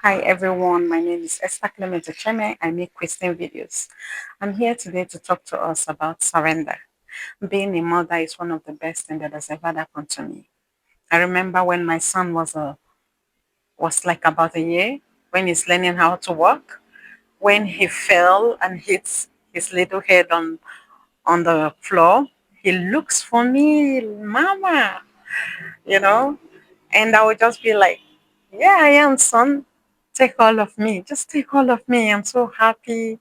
Hi everyone, my name is Esther Clement Ocheme. I make Christian videos. I'm here today to talk to us about surrender. Being a mother is one of the best things that has ever happened to me. I remember when my son was like about a year, when he's learning how to walk, when he fell and hit his little head on the floor, he looks for me, Mama, you know, and I would just be like, yeah, I am, son. Take all of me. Just take all of me. I'm so happy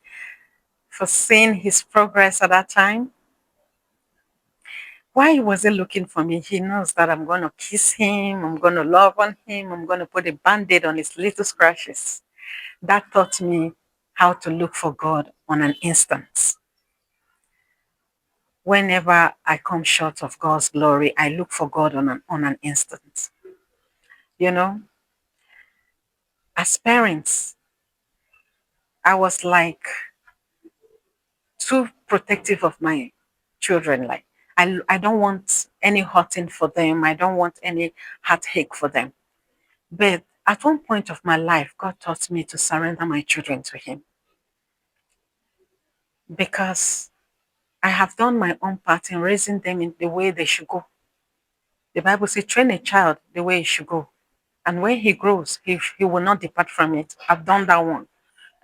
for seeing his progress at that time. Why was he looking for me? He knows that I'm going to kiss him. I'm going to love on him. I'm going to put a band-aid on his little scratches. That taught me how to look for God on an instant. Whenever I come short of God's glory, I look for God on an instant. You know, as parents, I was like too protective of my children. Like I don't want any hurting for them. I don't want any heartache for them. But at one point of my life, God taught me to surrender my children to Him because I have done my own part in raising them in the way they should go. The Bible says, train a child the way he should go. And when he grows, he will not depart from it. I've done that one.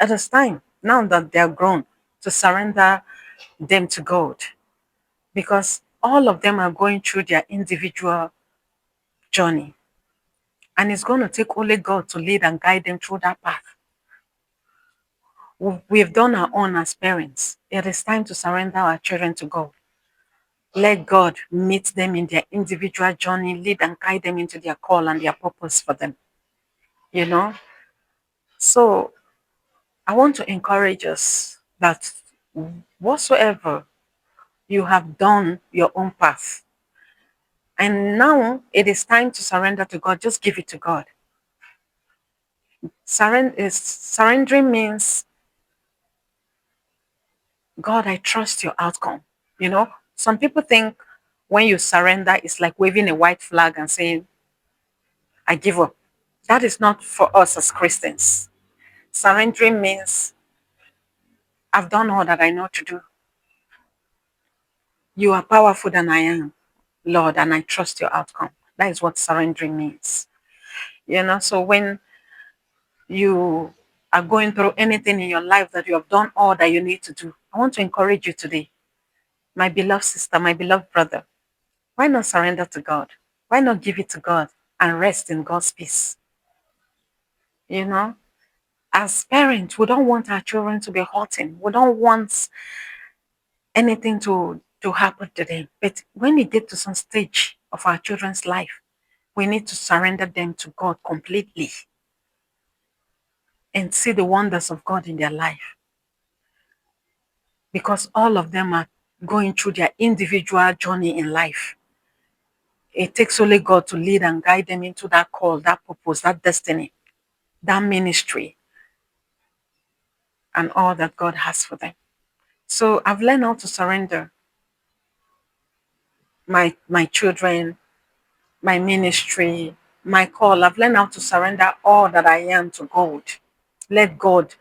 It is time, now that they're grown, to surrender them to God because all of them are going through their individual journey. And it's going to take only God to lead and guide them through that path. We've done our own as parents. It is time to surrender our children to God. Let God meet them in their individual journey, lead and guide them into their call and their purpose for them. You know? So I want to encourage us that whatsoever you have done your own path, and now it is time to surrender to God, just give it to God. Surrendering means, God, I trust your outcome. You know, some people think when you surrender, it's like waving a white flag and saying, I give up. That is not for us as Christians. Surrendering means, I've done all that I know to do. You are powerful than I am, Lord, and I trust your outcome. That is what surrendering means. You know, so when you are going through anything in your life that you have done all that you need to do, I want to encourage you today, my beloved sister, my beloved brother. Why not surrender to God? Why not give it to God and rest in God's peace? You know, as parents, we don't want our children to be hurting. We don't want anything to happen to them. But when we get to some stage of our children's life, we need to surrender them to God completely and see the wonders of God in their life. Because all of them are going through their individual journey in life. It takes only God to lead and guide them into that call, that purpose, that destiny, that ministry, and all that God has for them. So I've learned how to surrender my children, my ministry, my call. I've learned how to surrender all that I am to God. Let God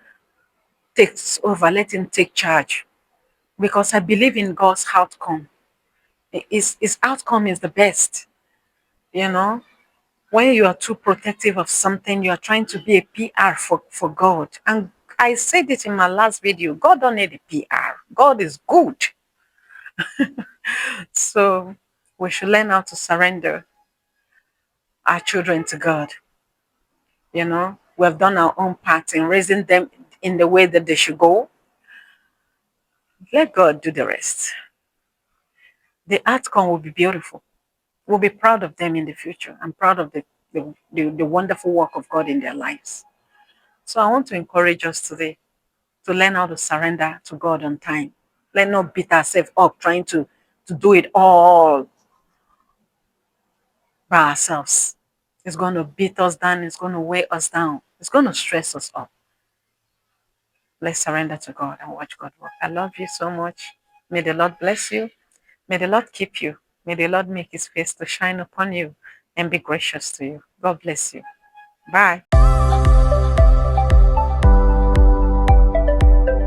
take over, let Him take charge. Because I believe in God's outcome. His outcome is the best. You know, when you are too protective of something, you are trying to be a PR for God. And I said it in my last video, God don't need a PR. God is good. So we should learn how to surrender our children to God. You know, we have done our own part in raising them in the way that they should go. Let God do the rest. The outcome will be beautiful. We'll be proud of them in the future. I'm proud of the wonderful work of God in their lives. So I want to encourage us today to learn how to surrender to God on time. Let not beat ourselves up trying to do it all by ourselves. It's going to beat us down. It's going to weigh us down. It's going to stress us up. Let's surrender to God and watch God work. I love you so much. May the Lord bless you. May the Lord keep you. May the Lord make His face to shine upon you and be gracious to you. God bless you. Bye.